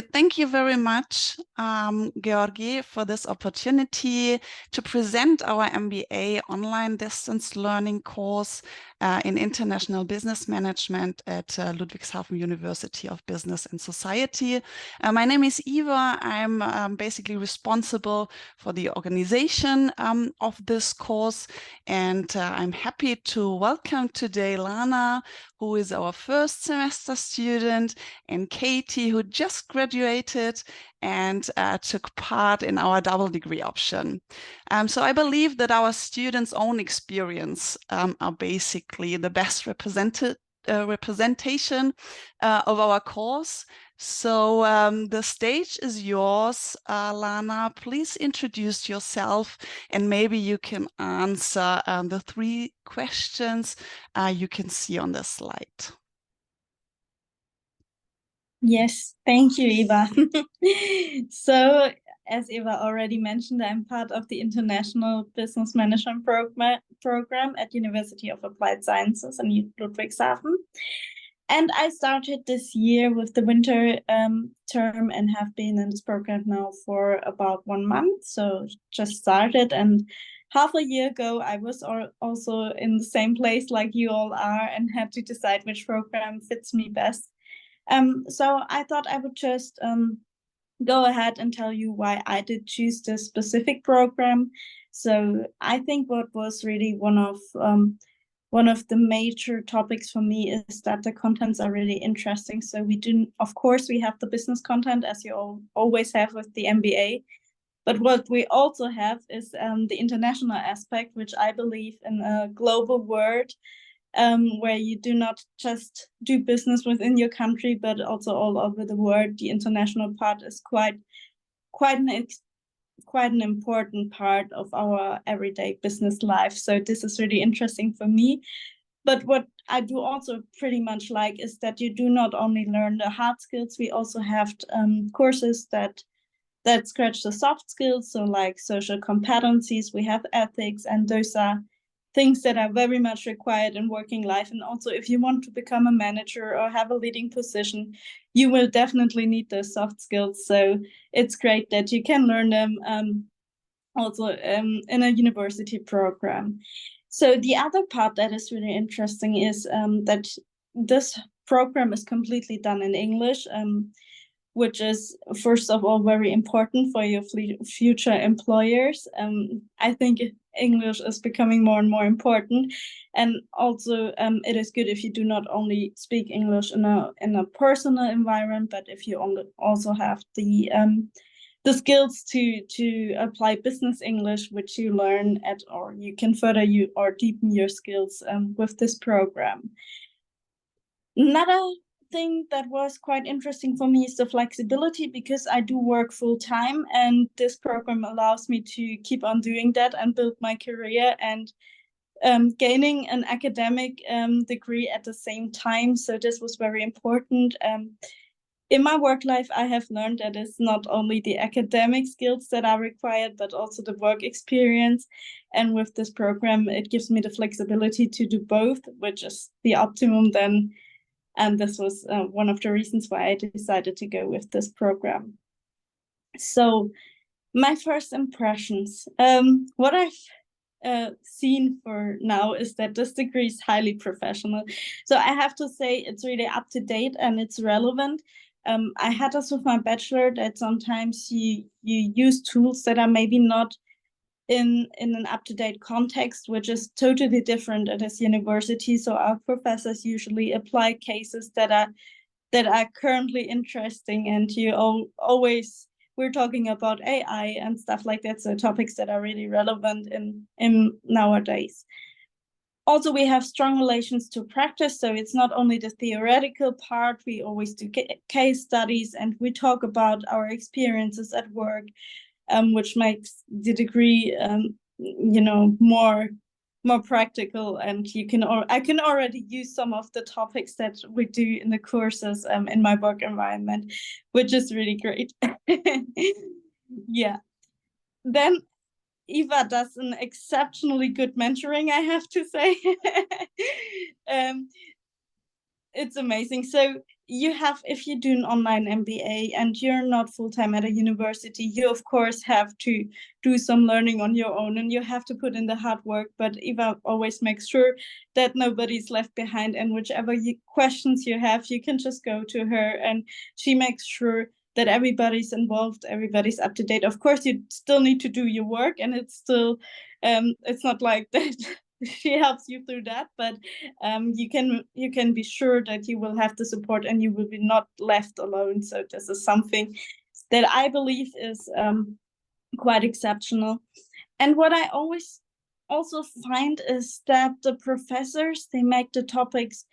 Thank you very much, Georgi, for this opportunity to present our MBA online distance learning course in International Business Management at Ludwigshafen University of Business and Society. My name is Eva. I'm basically responsible for the organization of this course, and I'm happy to welcome today Lana, who is our first semester student, and Katie, who just graduated and took part in our double degree option. So I believe that our students' own experience are basically the best representation of our course. So the stage is yours, Lana. Please introduce yourself, and maybe you can answer the 3 questions you can see on the slide. Yes, thank you, Eva. So, as Eva already mentioned, I'm part of the International Business Management program at University of Applied Sciences in Ludwigshafen. And I started this year with the winter term and have been in this program now for about 1 month. So just started, and half a year ago, I was also in the same place like you all are and had to decide which program fits me best. So I thought I would just go ahead and tell you why I did choose this specific program. So I think what was really one of the major topics for me is that the contents are really interesting. So of course, we have the business content, as you always have with the MBA. But what we also have is the international aspect, which I believe in a global world, where you do not just do business within your country, but also all over the world. The international part is quite an important part of our everyday business life. So this is really interesting for me. But what I do also pretty much like is that you do not only learn the hard skills, we also have courses that scratch the soft skills. So like social competencies, we have ethics, and those are things that are very much required in working life. And also, if you want to become a manager or have a leading position, you will definitely need those soft skills. So it's great that you can learn them also in a university program. So the other part that is really interesting is that this program is completely done in English, which is, first of all, very important for your future employers. I think English is becoming more and more important, and also it is good if you do not only speak English in a personal environment, but if you also have the skills to apply business English, which you learn or you can further or deepen your skills with this program. Another thing that was quite interesting for me is the flexibility, because I do work full-time, and this program allows me to keep on doing that and build my career and gaining an academic degree at the same time. So this was very important. In my work life, I have learned that it's not only the academic skills that are required, but also the work experience. And with this program, it gives me the flexibility to do both, which is the optimum then. And this was one of the reasons why I decided to go with this program. So my first impressions, what I've seen for now is that this degree is highly professional. So I have to say it's really up to date and it's relevant. I had this with my bachelor, that sometimes you use tools that are maybe not in an up-to-date context, which is totally different at this university. So our professors usually apply cases that are currently interesting, and we're talking about AI and stuff like that. So topics that are really relevant in nowadays. Also, we have strong relations to practice. So it's not only the theoretical part, we always do case studies, and we talk about our experiences at work, which makes the degree, more practical. And I can already use some of the topics that we do in the courses in my work environment, which is really great. Yeah. Then Eva does an exceptionally good mentoring, I have to say. It's amazing. So if you do an online MBA and you're not full-time at a university, you of course have to do some learning on your own and you have to put in the hard work. But Eva always makes sure that nobody's left behind, and whichever questions you have, you can just go to her and she makes sure that everybody's involved, everybody's up to date. Of course, you still need to do your work, and it's still, it's not like that she helps you through that, but you can be sure that you will have the support and you will be not left alone. So this is something that I believe is quite exceptional. And what I always also find is that the professors, they make the topics,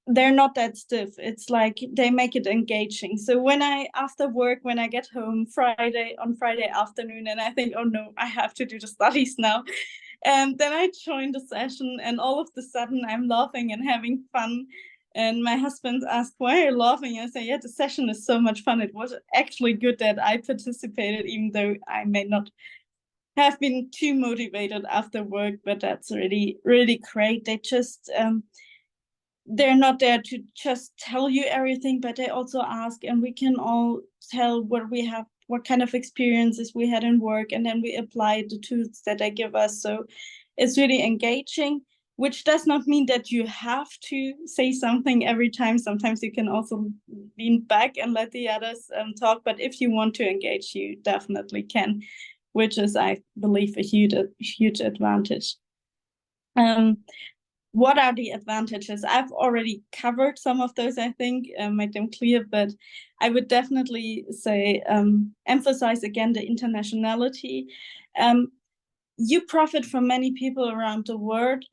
they're not that stiff. It's like they make it engaging. So when after work, when I get home on Friday afternoon and I think, oh no, I have to do the studies now, and then I join the session and all of a sudden I'm laughing and having fun. And my husband asked, why are you laughing? I say, yeah, the session is so much fun. It was actually good that I participated, even though I may not have been too motivated after work, but that's really, really great. They just, they're not there to just tell you everything, but they also ask, and we can all tell what kind of experiences we had in work, and then we apply the tools that they give us. So it's really engaging, which does not mean that you have to say something every time. Sometimes you can also lean back and let the others talk, but if you want to engage, you definitely can, which is, I believe, a huge advantage. What are the advantages? I've already covered some of those, I think, made them clear, but I would definitely say emphasize again the internationality. You profit from many people around the world,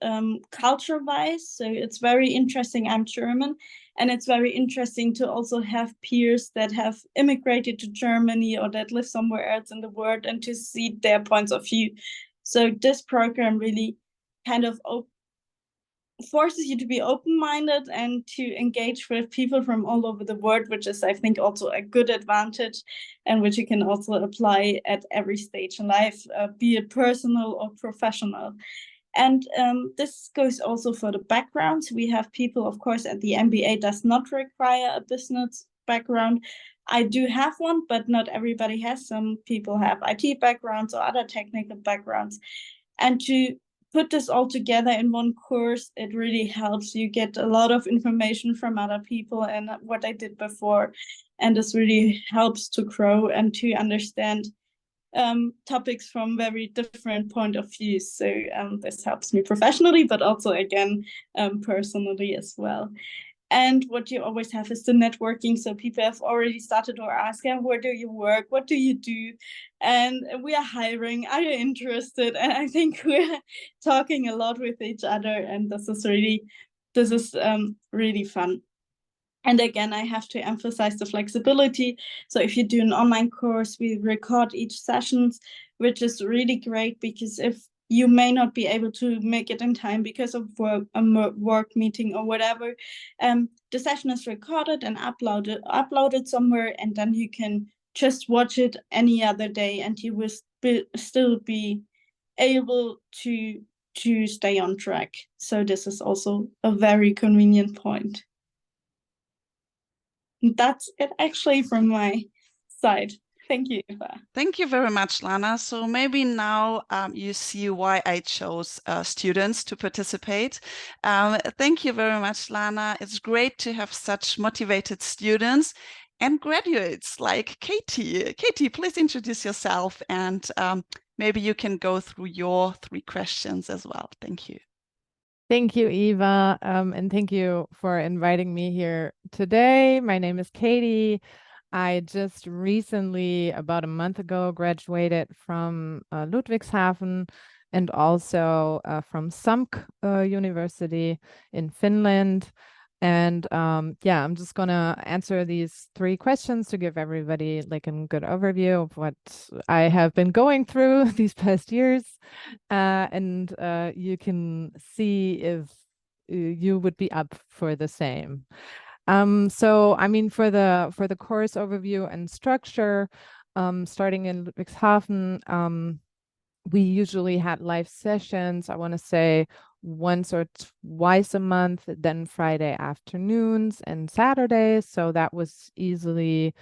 culture-wise, so it's very interesting. I'm German, and it's very interesting to also have peers that have immigrated to Germany or that live somewhere else in the world and to see their points of view. So this program really kind of forces you to be open-minded and to engage with people from all over the world, which is, I think, also a good advantage, and which you can also apply at every stage in life, be it personal or professional. And this goes also for the backgrounds. We have people, of course, at the MBA does not require a business background. I do have one, but not everybody has. Some people have IT backgrounds or other technical backgrounds. And to put this all together in one course, it really helps. You get a lot of information from other people and what they did before, and this really helps to grow and to understand topics from very different point of view. So this helps me professionally, but also again personally as well. And what you always have is the networking. So people have already started to ask, where do you work? What do you do? And we are hiring. Are you interested? And I think we're talking a lot with each other. And this is really fun. And again, I have to emphasize the flexibility. So if you do an online course, we record each sessions, which is really great, because if you may not be able to make it in time because of a work meeting or whatever, the session is recorded and uploaded somewhere, and then you can just watch it any other day, and you will still be able to stay on track. So this is also a very convenient point. That's it actually from my side. Thank you, Eva. Thank you very much, Lana. So maybe now you see why I chose students to participate. Thank you very much, Lana. It's great to have such motivated students and graduates like Katie. Katie, please introduce yourself, and maybe you can go through your 3 questions as well. Thank you. Thank you, Eva, and thank you for inviting me here today. My name is Katie. I just recently, about a month ago, graduated from Ludwigshafen and also from 𝘱𝘕 University in Finland. And yeah, I'm just gonna answer these 3 questions to give everybody like a good overview of what I have been going through these past years. And you can see if you would be up for the same. So I mean, for the course overview and structure, starting in Ludwigshafen, we usually had live sessions, I want to say once or twice a month, then Friday afternoons and Saturdays. So that was easily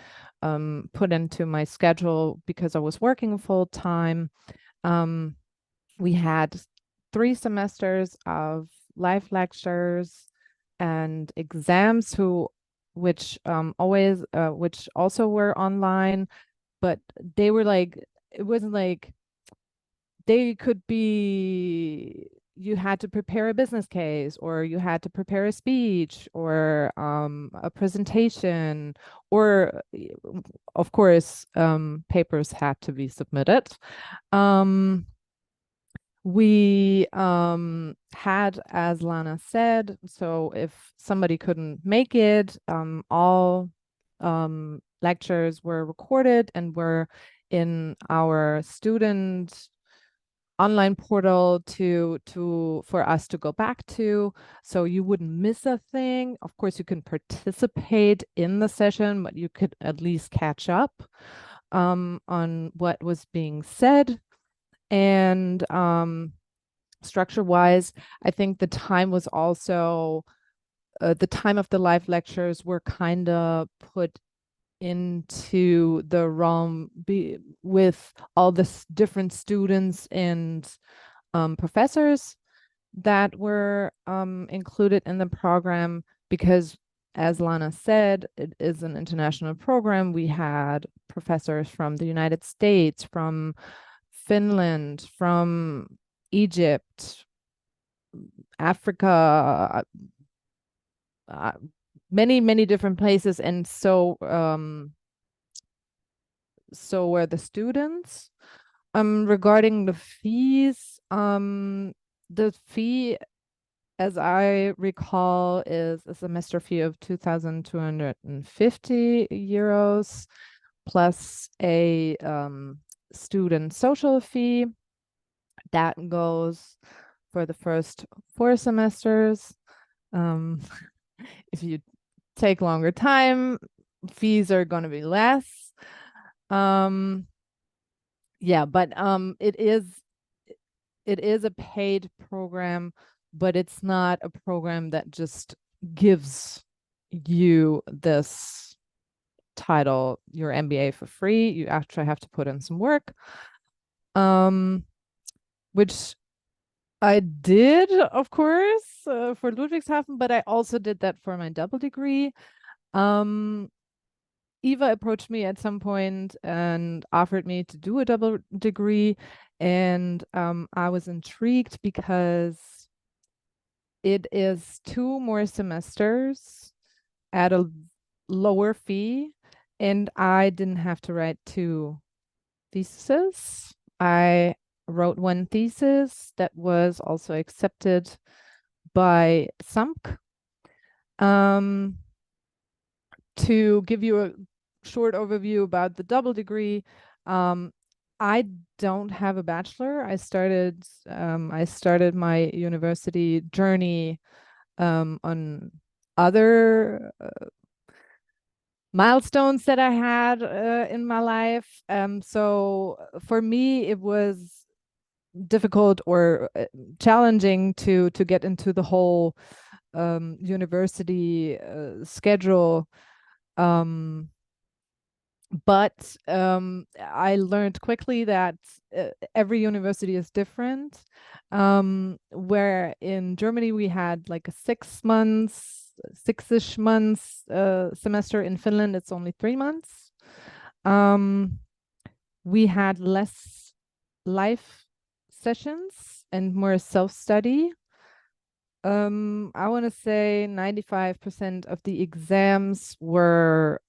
put into my schedule because I was working full time. We had 3 semesters of live lectures and exams which also were online, but they were like, it wasn't like they could be, you had to prepare a business case, or you had to prepare a speech, or a presentation, or of course papers had to be submitted. We had, as Lana said, so if somebody couldn't make it, all lectures were recorded and were in our student online portal for us to go back to, so you wouldn't miss a thing. Of course, you can participate in the session, but you could at least catch up on what was being said. And structure-wise, I think the time was also the time of the live lectures were kind of put into the realm with all the different students and professors that were included in the program, because as Lana said, it is an international program. We had professors from the United States, from Finland, from Egypt, Africa, many different places, and so were the students. Regarding the fees, the fee, as I recall, is a semester fee of 2,250 euros plus a student social fee that goes for the first 4 semesters. If you take longer time, fees are going to be less. Yeah, but it is a paid program, but it's not a program that just gives you this title, your MBA, for free. You actually have to put in some work, which I did, of course, for Ludwigshafen, but I also did that for my double degree. Eva approached me at some point and offered me to do a double degree, and I was intrigued because it is 2 more semesters at a lower fee, and I didn't have to write 2 theses. I wrote 1 thesis that was also accepted by SAMK. To give you a short overview about the double degree, I don't have a bachelor. I started my university journey on other milestones that I had in my life. So for me, it was difficult or challenging to get into the whole university schedule. But I learned quickly that every university is different. Where in Germany we had like a 6 months, 6-ish months semester. In Finland, it's only 3 months. We had less live sessions and more self-study. I want to say 95% of the exams were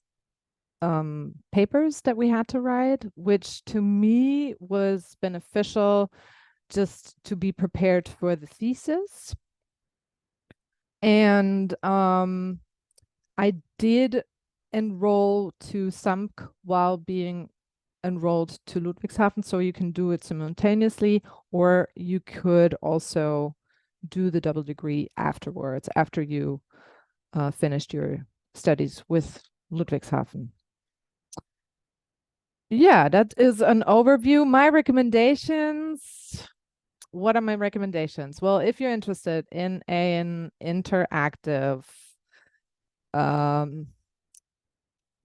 papers that we had to write, which to me was beneficial just to be prepared for the thesis. And I did enroll to SAMK while being enrolled to Ludwigshafen, so you can do it simultaneously, or you could also do the double degree afterwards, after you finished your studies with Ludwigshafen. Yeah, that is an overview. My recommendations, what are my recommendations? Well, if you're interested in an interactive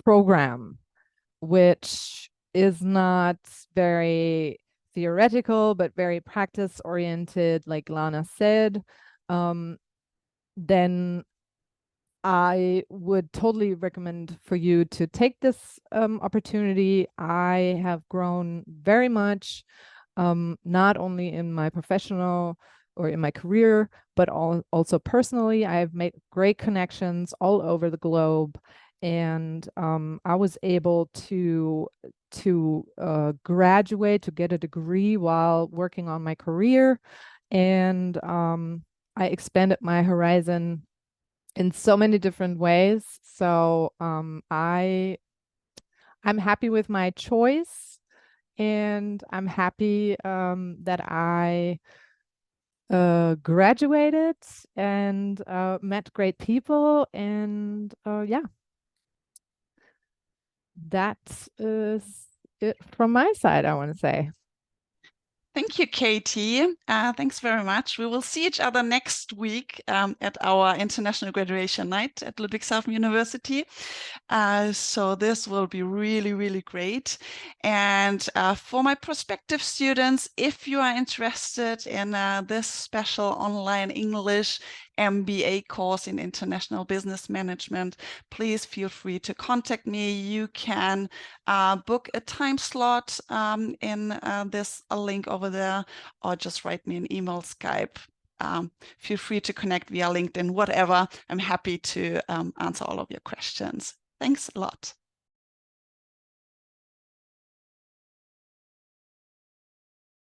program, which is not very theoretical, but very practice oriented, like Lana said, then I would totally recommend for you to take this opportunity. I have grown very much, not only in my professional or in my career, but also personally. I have made great connections all over the globe. And I was able to graduate, to get a degree while working on my career. And I expanded my horizon in so many different ways. So I'm happy with my choice, and I'm happy that I graduated and met great people. And yeah, that is it from my side, I want to say. Thank you, Katie. Thanks very much. We will see each other next week at our International Graduation Night at Ludwigshafen University. So this will be really, really great. And for my prospective students, if you are interested in this special online English MBA course in International Business Management, please feel free to contact me. You can book a time slot in this link over there, or just write me an email, Skype. Feel free to connect via LinkedIn, whatever. I'm happy to answer all of your questions. Thanks a lot.